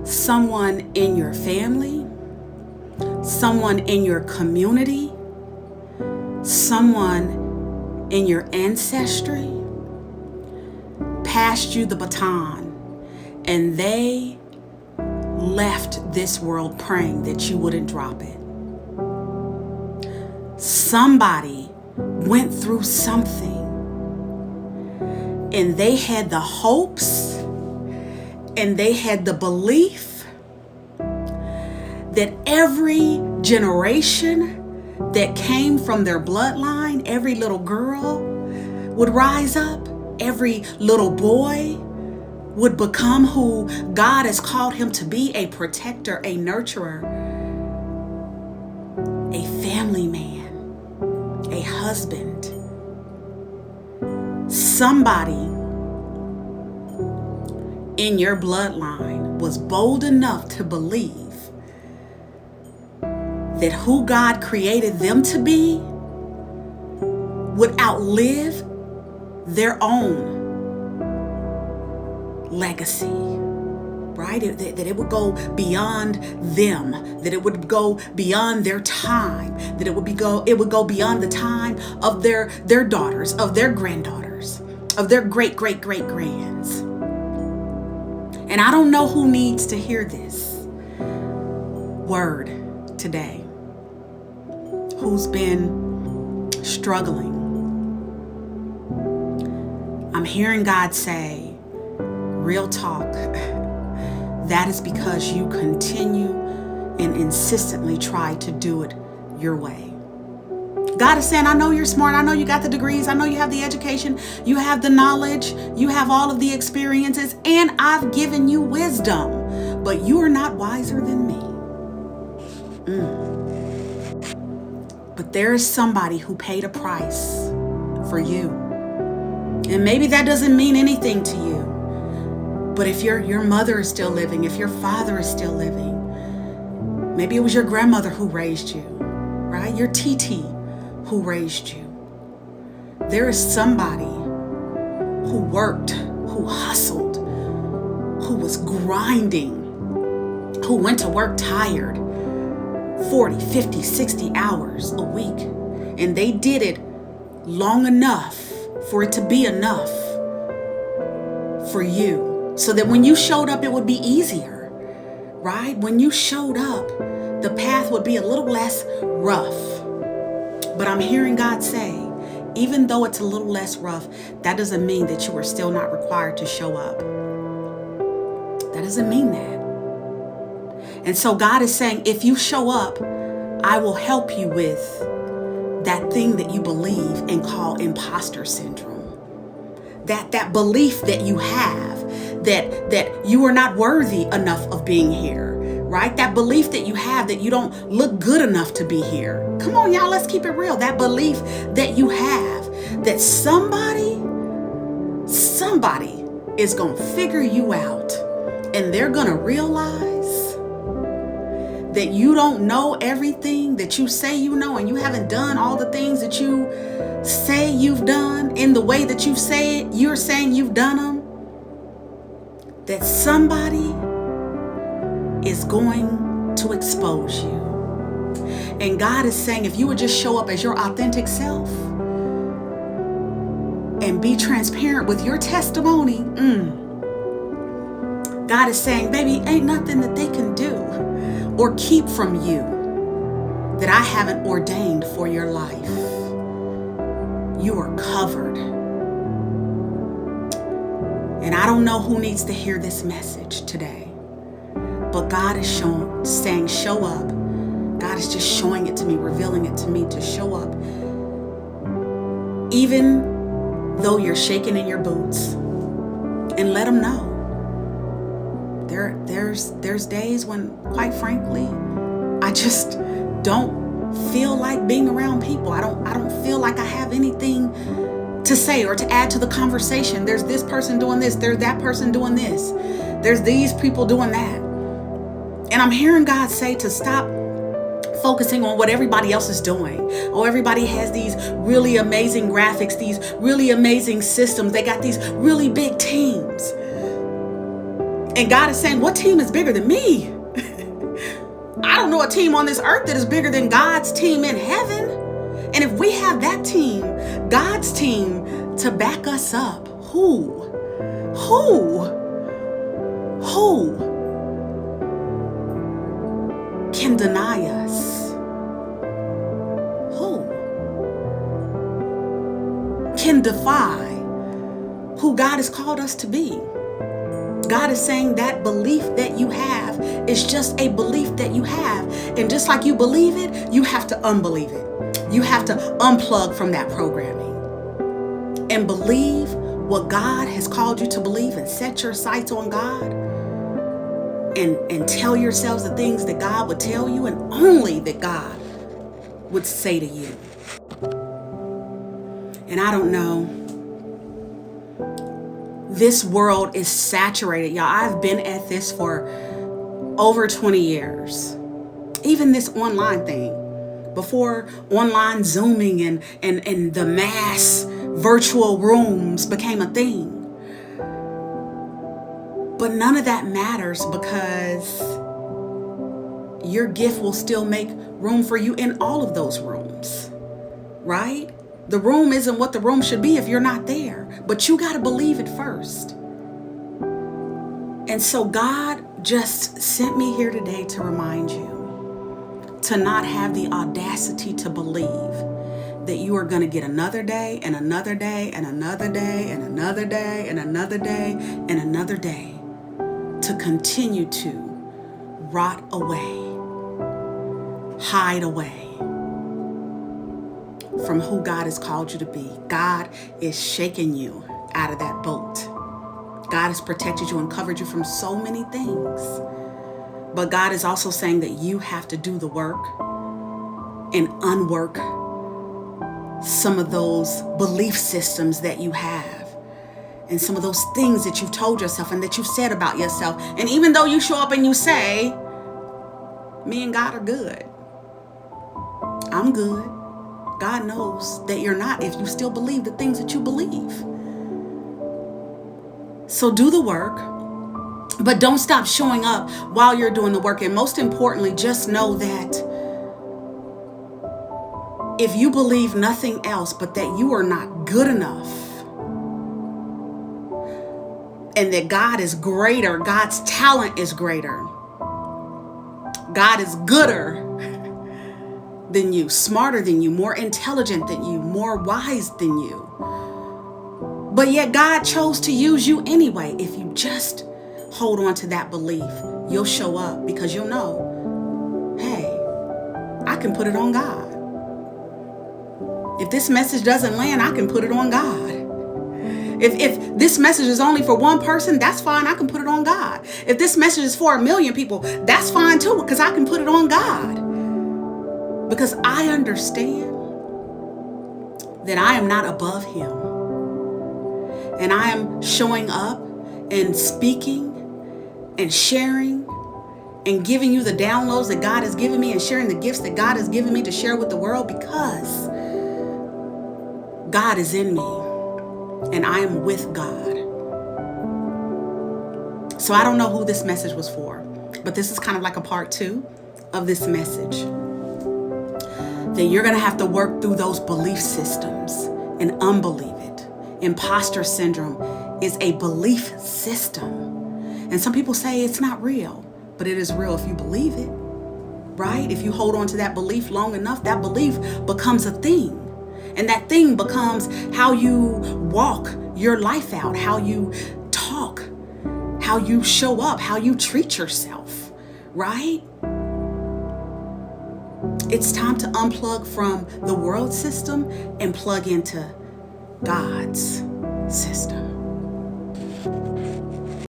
someone in your family, someone in your community, someone in your ancestry passed you the baton, and they left this world praying that you wouldn't drop it. Somebody went through something, and they had the hopes and they had the belief that every generation that came from their bloodline, every little girl would rise up, every little boy would become who God has called him to be, a protector, a nurturer, a family man, a husband. Somebody in your bloodline was bold enough to believe that who God created them to be would outlive their own legacy, right? That it would go beyond them, that it would go beyond their time, that it would go beyond the time of their daughters, of their granddaughters, of their great-great-great-grands. And I don't know who needs to hear this word today, who's been struggling. I'm hearing God say, real talk, that is because you continue and insistently try to do it your way. God is saying, I know you're smart. I know you got the degrees. I know you have the education. You have the knowledge. You have all of the experiences. And I've given you wisdom. But you are not wiser than me. But there is somebody who paid a price for you. And maybe that doesn't mean anything to you. But if your mother is still living, if your father is still living, maybe it was your grandmother who raised you, right? Your TT who raised you. There is somebody who worked, who hustled, who was grinding, who went to work tired 40, 50, 60 hours a week. And they did it long enough for it to be enough for you, so that when you showed up, it would be easier, right? When you showed up, the path would be a little less rough. But I'm hearing God say, even though it's a little less rough, that doesn't mean that you are still not required to show up. That doesn't mean that. And so God is saying, if you show up, I will help you with that thing that you believe and call imposter syndrome. That belief that you have that you are not worthy enough of being here, right? That belief that you have that you don't look good enough to be here. Come on, y'all, let's keep it real. That belief that you have that somebody is going to figure you out, and they're going to realize that you don't know everything that you say you know, and you haven't done all the things that you say you've done in the way that you're saying you've done them. That somebody is going to expose you. And God is saying, if you would just show up as your authentic self and be transparent with your testimony, God is saying, baby, ain't nothing that they can do or keep from you that I haven't ordained for your life. You are covered. And I don't know who needs to hear this message today, but God is saying, show up. God is just showing it to me, revealing it to me to show up. Even though you're shaking in your boots, and let them know. There's days when, quite frankly, I just don't feel like being around people. I don't feel like I have anything to say or to add to the conversation. There's this person doing this. There's that person doing this. There's these people doing that. And I'm hearing God say to stop focusing on what everybody else is doing. Oh, everybody has these really amazing graphics, these really amazing systems. They got these really big teams. And God is saying, what team is bigger than me? I don't know a team on this earth that is bigger than God's team in heaven. And if we have that team, God's team, to back us up, who can deny us? Who can defy who God has called us to be? God is saying that belief that you have is just a belief that you have. And just like you believe it, you have to unbelieve it. You have to unplug from that programming and believe what God has called you to believe, and set your sights on God, and tell yourselves the things that God would tell you and only that God would say to you. And I don't know. This world is saturated, y'all. I've been at this for over 20 years. Even this online thing. Before online Zooming and the mass virtual rooms became a thing. But none of that matters, because your gift will still make room for you in all of those rooms, right? The room isn't what the room should be if you're not there, but you got to believe it first. And so God just sent me here today to remind you to not have the audacity to believe that you are going to get another day and another day and another day and another day and another day and another day to continue to rot away, hide away from who God has called you to be. God is shaking you out of that boat. God has protected you and covered you from so many things. But God is also saying that you have to do the work and unwork some of those belief systems that you have, and some of those things that you've told yourself and that you've said about yourself. And even though you show up and you say, me and God are good, I'm good, God knows that you're not if you still believe the things that you believe. So do the work, but don't stop showing up while you're doing the work. And most importantly, just know that if you believe nothing else but that you are not good enough, and that God is greater, God's talent is greater, God is gooder than you, smarter than you, more intelligent than you, more wise than you. But yet God chose to use you anyway. If you just hold on to that belief, you'll show up, because you'll know, hey, I can put it on God. If this message doesn't land, I can put it on God. If this message is only for one person, that's fine. I can put it on God. If this message is for 1 million people, that's fine too, because I can put it on God. Because I understand that I am not above Him. And I am showing up and speaking and sharing and giving you the downloads that God has given me, and sharing the gifts that God has given me to share with the world, because God is in me and I am with God. So I don't know who this message was for, but this is kind of like a part 2 of this message. That you're going to have to work through those belief systems and unbelieve it. Imposter syndrome is a belief system. And some people say it's not real, but it is real if you believe it, right? If you hold on to that belief long enough, that belief becomes a thing. And that thing becomes how you walk your life out, how you talk, how you show up, how you treat yourself, right? It's time to unplug from the world system and plug into God's system.